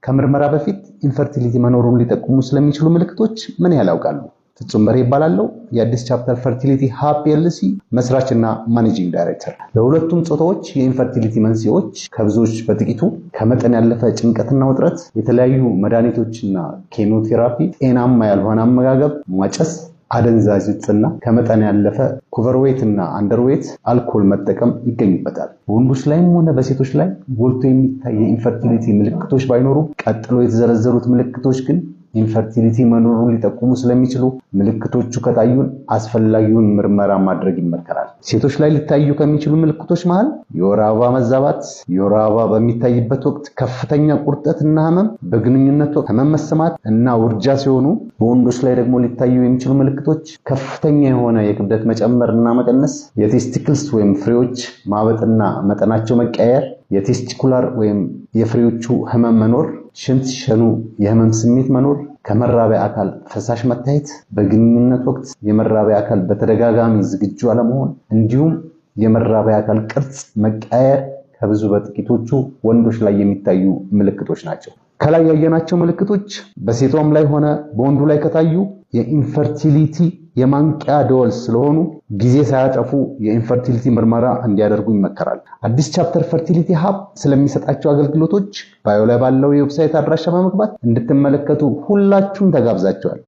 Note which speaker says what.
Speaker 1: ከምርመራ በፊት ኢንፈርቲሊቲ መኖሩን ሊጠቁሙ ስለሚችሉ ምልክቶች ምን ያላውቃሉ? ፍጹም በሬ ይባላል። የአዲስ ቻፕተር ፈርቲሊቲ ሀብ ኤልሲ መስራችና ማኔጂንግ ዳይሬክተር። ለሁለቱም ጾታዎች የኢንፈርቲሊቲ መንስኤዎች ከብዙዎች በጥቂቱ ከመጠን ያለፈ ጭንቀትና ውጥረት፣ የተለያዩ መድኃኒቶችና ኬሞቴራፒ፣ ጤናማ ያልሆነ አመጋገብ፣ ማጨስ፣ አደንዛዥ ዕፅና ከመጠን ያለፈ ኦቨርዌት እና አንደርዌት አልኮል መጠቀም ይገኙበታል። በወንዶች ላይም ሆነ በሴቶች ላይ ጎልቶ የሚታይ የኢንፈርቲሊቲ ምልክቶች ባይኖሩ ቀጥሎ የተዘረዘሩት ምልክቶች ግን ኢንፈርቲሊቲ መኖሩን ሊጠቁሙ ስለሚችሉ ምልክቶቹ ከታዩን አስፈላጊውን ምርመራ ማድረግ ይመከራል። ሴቶች ላይ ሊታዩ ከሚችሉ ምልክቶች መሃል የወር አበባ መዛባት፣ የወር አበባ በሚታይበት ወቅት ከፍተኛ ቁርጠትና ህመም፣ በግንኙነት ወቅት ህመም መሰማት እና ውርጃ ሲሆኑ በወንዶች ላይ ደግሞ ሊታዩ የሚችሉ ምልክቶች ከፍተኛ የሆነ የክብደት መጨመርና መቀነስ፣ የቴስቲክልስ ወይም ፍሬዎች ማበጥና መጠናቸው መቀየር፣ የቴስቲኩላር ወይም የፍሬዎቹ ህመም መኖር፣ ሽንት ሲሸኑ የህመም ስሜት መኖር፣ ከመራቢያ አካል ፈሳሽ መታየት፣ በግንኙነት ወቅት የመራቢያ አካል በተደጋጋሚ ዝግጁ አለመሆን፣ እንዲሁም የመራቢያ አካል ቅርጽ መቀየር ከብዙ በጥቂቶቹ ወንዶች ላይ የሚታዩ ምልክቶች ናቸው። ከላይ ያየናቸው ምልክቶች በሴቷም ላይ ሆነ በወንዱ ላይ ከታዩ የኢንፈርቲሊቲ የማንቂያ ደወል ስለሆኑ ጊዜ ሳያጠፉ የኢንፈርቲሊቲ ምርመራ እንዲያደርጉ ይመከራል። አዲስ ቻፕተር ፈርቲሊቲ ሀብ ስለሚሰጣቸው አገልግሎቶች ባዮ ላይ ባለው የዌብሳይት አድራሻ በመግባት እንድትመለከቱ ሁላችሁም ተጋብዛችኋል።